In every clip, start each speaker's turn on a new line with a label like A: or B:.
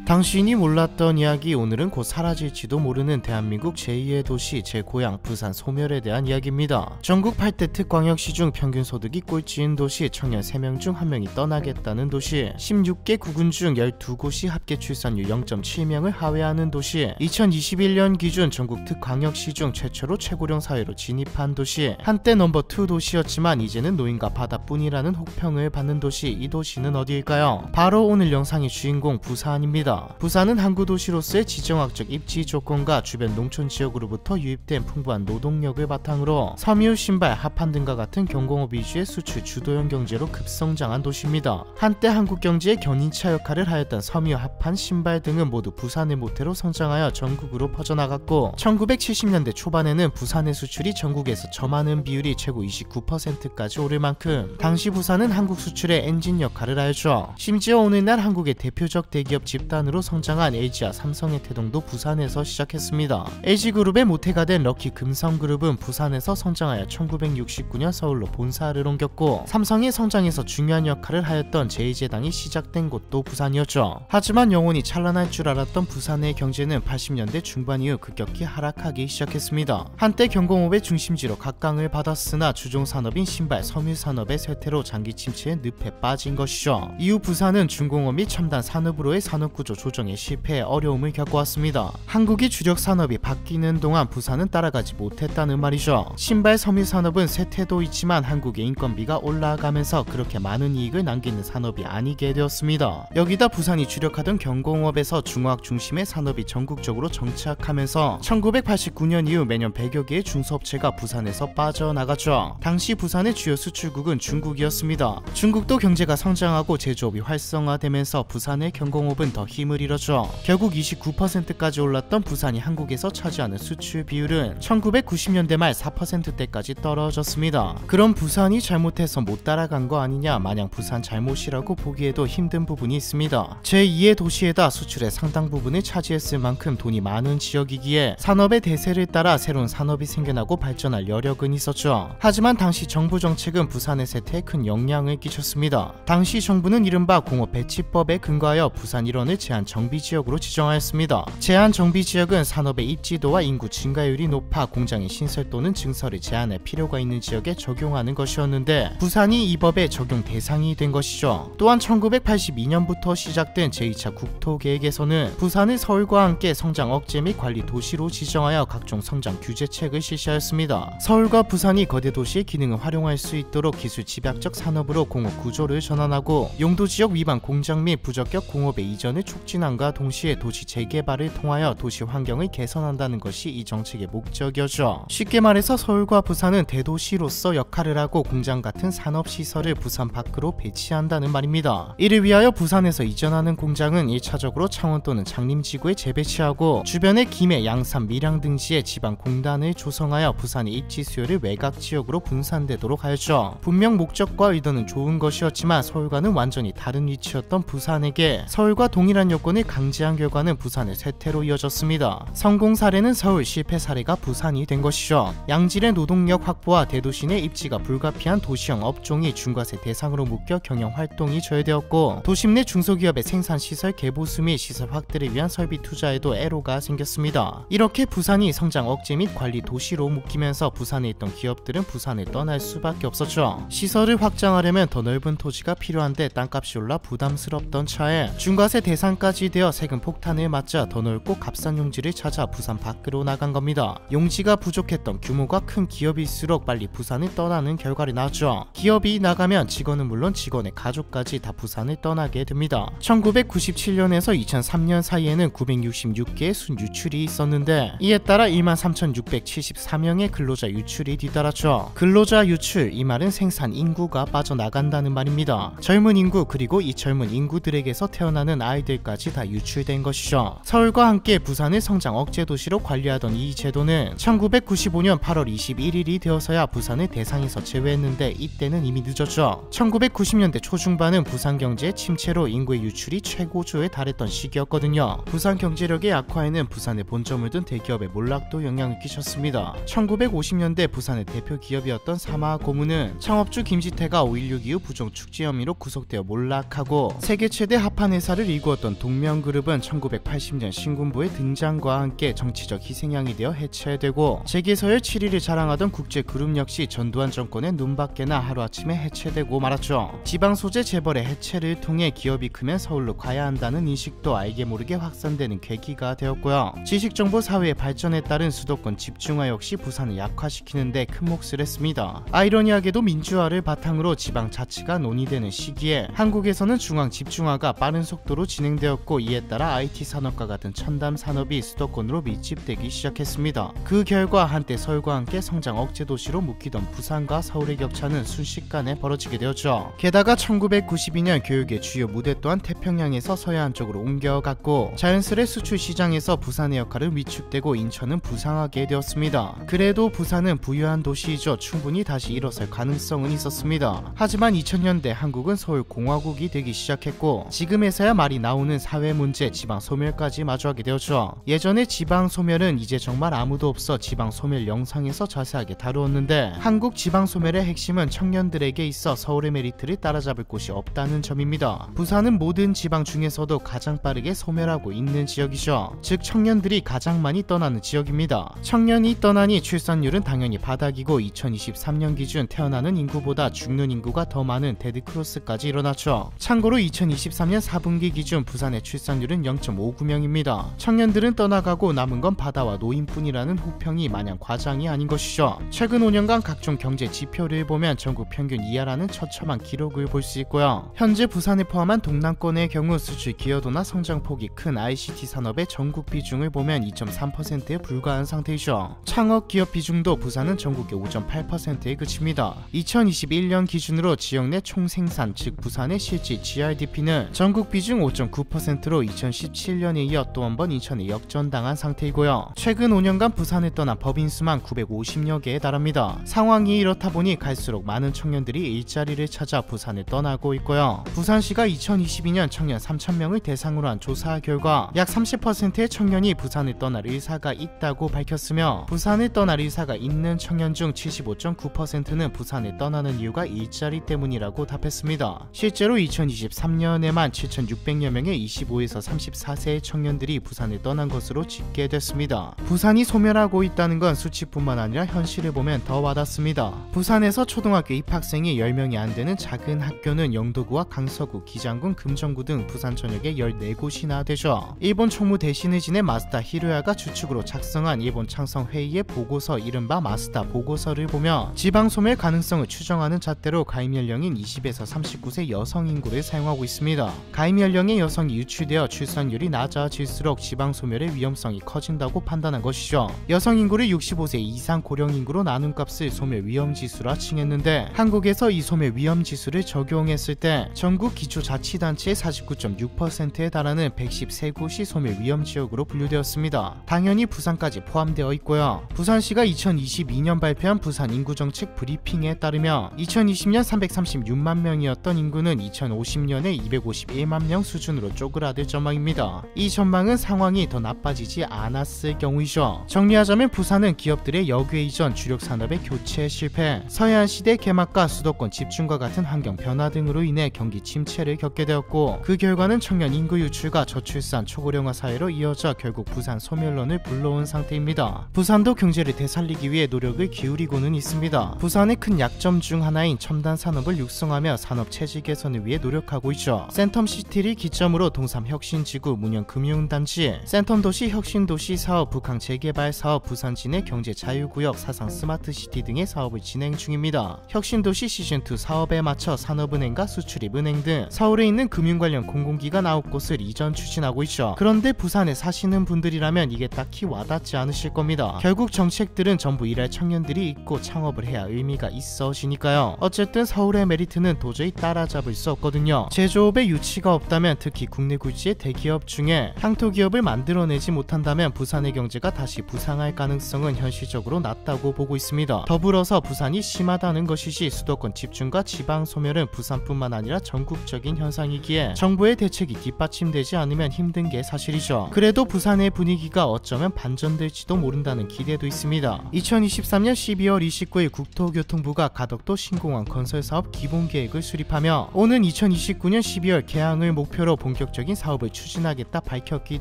A: 당신이 몰랐던 이야기, 오늘은 곧 사라질지도 모르는 대한민국 제2의 도시, 제 고향 부산 소멸에 대한 이야기입니다. 전국 8대 특광역시 중 평균 소득이 꼴찌인 도시, 청년 3명 중 1명이 떠나겠다는 도시, 16개 구군 중 12곳이 합계 출산율 0.7명을 하회하는 도시, 2021년 기준 전국 특광역시 중 최초로 최고령 사회로 진입한 도시, 한때 넘버2 도시였지만 이제는 노인과 바다뿐이라는 혹평을 받는 도시, 이 도시는 어디일까요? 바로 오늘 영상의 주인공 부산입니다. 부산은 항구 도시로서의 지정학적 입지 조건과 주변 농촌 지역으로부터 유입된 풍부한 노동력을 바탕으로 섬유, 신발, 합판 등과 같은 경공업 위주의 수출 주도형 경제로 급성장한 도시입니다. 한때 한국 경제의 견인차 역할을 하였던 섬유, 합판, 신발 등은 모두 부산의 모태로 성장하여 전국으로 퍼져나갔고, 1970년대 초반에는 부산의 수출이 전국에서 점하는 비율이 최고 29%까지 오를 만큼 당시 부산은 한국 수출의 엔진 역할을 하였죠. 심지어 오늘날 한국의 대표적 대기업 집단으로 성장한 LG와 삼성의 태동도 부산에서 시작했습니다. LG그룹의 모태가 된 럭키금성그룹은 부산에서 성장하여 1969년 서울로 본사를 옮겼고, 삼성의 성장에서 중요한 역할을 하였던 제2제당이 시작된 곳도 부산이었죠. 하지만 영원히 찬란할 줄 알았던 부산의 경제는 80년대 중반 이후 급격히 하락하기 시작했습니다. 한때 경공업의 중심지로 각광을 받았으나 주종산업인 신발, 섬유산업의 쇠퇴로 장기 침체에 늪에 빠진 것이죠. 이후 부산은 중공업 및 첨단 산업으로의 산업구조 조정에 실패해 어려움을 겪어왔습니다. 한국의 주력 산업이 바뀌는 동안 부산은 따라가지 못했다는 말이죠. 신발, 섬유산업은 쇠퇴도 있지만 한국의 인건비가 올라가면서 그렇게 많은 이익을 남기는 산업이 아니게 되었습니다. 여기다 부산이 주력하던 경공업에서 중화학 중심의 산업이 전국적으로 정착하면서 1989년 이후 매년 100여 개의 중소업체가 부산에서 빠져나갔죠. 당시 부산의 주요 수출국은 중국이었습니다. 중국도 경제가 성장하고 제조업이 활성화되면서 부산의 경공업은 더 힘을 잃었죠. 결국 29%까지 올랐던 부산이 한국에서 차지하는 수출 비율은 1990년대 말 4%대까지 떨어졌습니다. 그럼 부산이 잘못해서 못 따라간 거 아니냐? 마냥 부산 잘못이라고 보기에도 힘든 부분이 있습니다. 제2의 도시에다 수출의 상당 부분을 차지했을 만큼 돈이 많은 지역이기에 산업의 대세를 따라 새로운 산업이 생겨나고 발전할 여력은 있었죠. 하지만 당시 정부 정책은 부산의 쇠퇴에 큰 영향을 끼쳤습니다. 당시 정부는 이른바 공업배치법에 근거하여 부산 일원을 제한 정비지역으로 지정하였습니다. 제한 정비지역은 산업의 입지도와 인구 증가율이 높아 공장의 신설 또는 증설을 제한할 필요가 있는 지역에 적용하는 것이었는데, 부산이 이 법의 적용 대상이 된 것이죠. 또한 1982년부터 시작된 제2차 국토계획에서는 부산을 서울과 함께 성장 억제 및 관리 도시로 지정하여 각종 성장 규제책을 실시하였습니다. 서울과 부산이 거대 도시의 기능을 활용할 수 있도록 기술 집약적 산업으로 공업 구조를 전환하고, 용도지역 위반 공장 및 부적격 공업의 이전을 촉진함과 동시에 도시 재개발을 통하여 도시 환경을 개선한다는 것이 이 정책의 목적이었죠. 쉽게 말해서 서울과 부산은 대도시로서 역할을 하고 공장 같은 산업시설을 부산 밖으로 배치한다는 말입니다. 이를 위하여 부산에서 이전하는 공장은 1차적으로 창원 또는 장림지구에 재배치하고, 주변의 김해, 양산, 밀양 등지에 지방공단을 조성하여 부산의 입지 수요를 외곽지역으로 분산되도록 하였죠. 분명 목적과 의도는 좋은 것이었지만 서울과는 완전히 다른 위치였던 부산에게 서울과 동일한 요건을 강제한 결과는 부산의 쇠퇴로 이어졌습니다. 성공 사례는 서울, 실패 사례가 부산이 된 것이죠. 양질의 노동력 확보와 대도시 내 입지가 불가피한 도시형 업종이 중과세 대상으로 묶여 경영 활동이 저해되었고, 도심 내 중소기업의 생산시설 개보수 및 시설 확대를 위한 설비 투자에도 애로가 생겼습니다. 이렇게 부산이 성장 억제 및 관리 도시로 묶이면서 부산에 있던 기업들은 부산을 떠날 수밖에 없었죠. 시설을 확장하려면 더 넓은 토지가 필요한데 땅값이 올라 부담스럽던 차에 중과세 대상까지 되어 세금 폭탄을 맞자 더 넓고 값싼 용지를 찾아 부산 밖으로 나간 겁니다. 용지가 부족했던 규모가 큰 기업일수록 빨리 부산을 떠나는 결과를 낳았죠. 기업이 나가면 직원은 물론 직원의 가족까지 다 부산을 떠나게 됩니다. 1997년에서 2003년 사이에는 966개의 순유출이 있었는데, 이에 따라 23,674명의 근로자 유출이 뒤따랐죠. 근로자 유출, 이 말은 생산 인구가 빠져나간다는 말입니다. 젊은 인구, 그리고 이 젊은 인구들에게서 태어나는 아이들까지 다 유출된 것이죠. 서울과 함께 부산을 성장 억제 도시로 관리하던 이 제도는 1995년 8월 21일이 되어서야 부산을 대상에서 제외했는데, 이때는 이미 늦었죠. 1990년대 초중반은 부산 경제의 침체로 인구의 유출이 최고조에 달했던 시기였거든요. 부산 경제력의 악화에는 부산에 본점을 둔 대기업의 몰락도 영향을 끼쳤습니다. 1950년대 부산의 대표 기업이었던 사마고무는 창업주 김지태가 5.16 이후 부정축제 혐의로 구속되어 몰락하고, 세계 최대 합판 회사를 일구었던 있던 동명그룹은 1980년 신군부의 등장과 함께 정치적 희생양이 되어 해체되고 재계서열 7위를 자랑하던 국제그룹 역시 전두환 정권의 눈밖에나 하루아침에 해체되고 말았죠. 지방 소재 재벌의 해체를 통해 기업이 크면 서울로 가야 한다는 인식도 알게 모르게 확산되는 계기가 되었고요. 지식정보 사회의 발전에 따른 수도권 집중화 역시 부산을 약화시키는데 큰 몫을 했습니다. 아이러니하게도 민주화를 바탕으로 지방자치가 논의되는 시기에 한국에서는 중앙 집중화가 빠른 속도로 진행되었고, 이에 따라 IT 산업과 같은 첨단 산업이 수도권으로 밀집되기 시작했습니다. 그 결과 한때 서울과 함께 성장 억제 도시로 묶이던 부산과 서울의 격차는 순식간에 벌어지게 되었죠. 게다가 1992년 교육의 주요 무대 또한 태평양에서 서해안 쪽으로 옮겨갔고, 자연스레 수출 시장에서 부산의 역할은 위축되고 인천은 부상하게 되었습니다. 그래도 부산은 부유한 도시이죠. 충분히 다시 일어설 가능성은 있었습니다. 하지만 2000년대 한국은 서울공화국이 되기 시작했고, 지금에서야 말이 나오는 사회문제 지방소멸까지 마주하게 되었죠. 예전에 지방소멸은 이제 정말 아무도 없어 지방소멸 영상에서 자세하게 다루었는데, 한국 지방소멸의 핵심은 청년들에게 있어 서울의 메리트를 따라잡을 곳이 없다는 점입니다. 부산은 모든 지방 중에서도 가장 빠르게 소멸하고 있는 지역이죠. 즉 청년들이 가장 많이 떠나는 지역입니다. 청년이 떠나니 출산율은 당연히 바닥이고 2023년 기준 태어나는 인구보다 죽는 인구가 더 많은 데드크로스까지 일어났죠. 참고로 2023년 4분기 기준 부산의 출산율은 0.59명입니다. 청년들은 떠나가고 남은 건 바다와 노인뿐이라는 호평이 마냥 과장이 아닌 것이죠. 최근 5년간 각종 경제 지표를 보면 전국 평균 이하라는 처참한 기록을 볼 수 있고요. 현재 부산을 포함한 동남권의 경우 수출 기여도나 성장폭이 큰 ICT 산업의 전국 비중을 보면 2.3%에 불과한 상태이죠. 창업 기업 비중도 부산은 전국의 5.8%에 그칩니다. 2021년 기준으로 지역 내 총생산, 즉 부산의 실질 GRDP는 전국 비중 5.9%로 2017년에 이어 또 한 번 인천에 역전당한 상태이고요. 최근 5년간 부산을 떠난 법인 수만 950여 개에 달합니다. 상황이 이렇다 보니 갈수록 많은 청년들이 일자리를 찾아 부산을 떠나고 있고요. 부산시가 2022년 청년 3,000명을 대상으로 한 조사 결과 약 30%의 청년이 부산을 떠날 의사가 있다고 밝혔으며, 부산을 떠날 의사가 있는 청년 중 75.9%는 부산을 떠나는 이유가 일자리 때문이라고 답했습니다. 실제로 2023년에만 7,600여 명의 25에서 34세의 청년들이 부산을 떠난 것으로 집계됐습니다. 부산이 소멸하고 있다는 건 수치뿐만 아니라 현실을 보면 더 와닿습니다. 부산에서 초등학교 입학생이 10명이 안 되는 작은 학교는 영도구와 강서구, 기장군, 금정구 등 부산 전역에 14곳이나 되죠. 일본 총무 대신을 지낸 마스다 히로야가 주축으로 작성한 일본 창성 회의의 보고서, 이른바 마스다 보고서를 보며 지방 소멸 가능성을 추정하는 잣대로 가입 연령인 20에서 39세 여성 인구를 사용하고 있습니다. 가입 연령의 여성이 유출되어 출산율이 낮아질수록 지방 소멸의 위험성이 커진다고 판단한 것이죠. 여성 인구를 65세 이상 고령 인구로 나눈 값을 소멸 위험 지수라 칭했는데, 한국에서 이 소멸 위험 지수를 적용했을 때 전국 기초자치단체의 49.6%에 달하는 113곳이 소멸 위험 지역으로 분류되었습니다. 당연히 부산까지 포함되어 있고요. 부산시가 2022년 발표한 부산 인구정책 브리핑에 따르면 2020년 336만 명이었던 인구는 2050년에 251만 명 수준으로 쪼그라들 전망입니다. 이 전망은 상황이 더 나빠지지 않았을 경우이죠. 정리하자면 부산은 기업들의 역외 이전, 주력 산업의 교체 실패, 서해안 시대 개막과 수도권 집중과 같은 환경 변화 등으로 인해 경기 침체를 겪게 되었고, 그 결과는 청년 인구 유출과 저출산, 초고령화 사회로 이어져 결국 부산 소멸론을 불러온 상태입니다. 부산도 경제를 되살리기 위해 노력을 기울이고는 있습니다. 부산의 큰 약점 중 하나인 첨단 산업을 육성하며 산업 체질 개선을 위해 노력하고 있죠. 센텀시티를 기점으로 동삼혁신지구, 문현금융단지, 센텀도시 혁신도시 사업, 북한 재개발 사업, 부산진해 경제자유구역, 사상 스마트시티 등의 사업을 진행 중입니다. 혁신도시 시즌2 사업에 맞춰 산업은행과 수출입은행 등 서울에 있는 금융 관련 공공기관 9곳을 이전 추진하고 있죠. 그런데 부산에 사시는 분들이라면 이게 딱히 와닿지 않으실 겁니다. 결국 정책들은 전부 일할 청년들이 있고 창업을 해야 의미가 있어지니까요. 어쨌든 서울의 메리트는 도저히 따라잡을 수 없거든요. 제조업에 유치가 없다면, 특히 국내 굴지의 대기업 중에 향토기업을 만들어내지 못한다면 부산의 경제가 다시 부상할 가능성은 현실적으로 낮다고 보고 있습니다. 더불어서 부산이 심하다는 것이지 수도권 집중과 지방 소멸은 부산뿐만 아니라 전국적인 현상이기에 정부의 대책이 뒷받침되지 않으면 힘든 게 사실이죠. 그래도 부산의 분위기가 어쩌면 반전될지도 모른다는 기대도 있습니다. 2023년 12월 29일 국토교통부가 가덕도 신공항 건설사업 기본계획을 수립하며 오는 2029년 12월 개항을 목표로 본격 본격적인 사업을 추진하겠다 밝혔기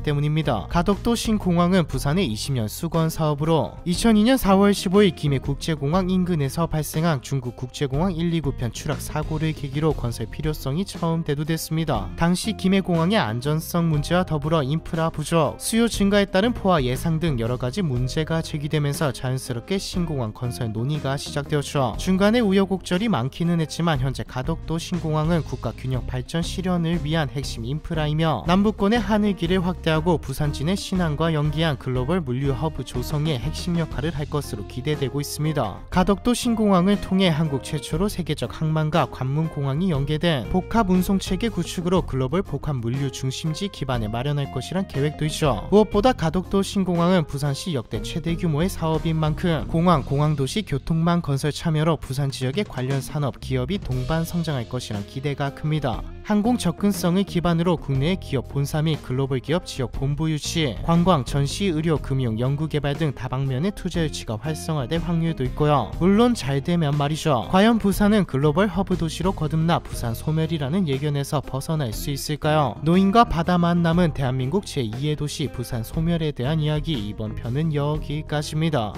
A: 때문입니다. 가덕도 신공항은 부산의 20년 수건 사업으로 2002년 4월 15일 김해국제공항 인근에서 발생한 중국 국제공항 129편 추락 사고를 계기로 건설 필요성이 처음 대두됐습니다. 당시 김해공항의 안전성 문제와 더불어 인프라 부족, 수요 증가에 따른 포화 예상 등 여러가지 문제가 제기되면서 자연스럽게 신공항 건설 논의가 시작되었죠. 중간에 우여곡절이 많기는 했지만 현재 가덕도 신공항은 국가 균형 발전 실현을 위한 핵심 인프라이며 남부권의 하늘길을 확대하고 부산진의 신항과 연계한 글로벌 물류 허브 조성에 핵심 역할을 할 것으로 기대되고 있습니다. 가덕도 신공항을 통해 한국 최초로 세계적 항만과 관문공항이 연계된 복합 운송체계 구축으로 글로벌 복합 물류 중심지 기반을 마련할 것이란 계획도 있죠. 무엇보다 가덕도 신공항은 부산시 역대 최대 규모의 사업인 만큼 공항도시 교통망 건설 참여로 부산 지역의 관련 산업 기업이 동반 성장할 것이란 기대가 큽니다. 항공 접근성을 기반으로 국내의 기업 본사 및 글로벌 기업 지역 본부 유치, 관광, 전시, 의료, 금융, 연구개발 등 다방면의 투자 유치가 활성화될 확률도 있고요. 물론 잘 되면 말이죠. 과연 부산은 글로벌 허브 도시로 거듭나 부산 소멸이라는 예견에서 벗어날 수 있을까요? 노인과 바다만 남은 대한민국 제2의 도시 부산 소멸에 대한 이야기, 이번 편은 여기까지입니다.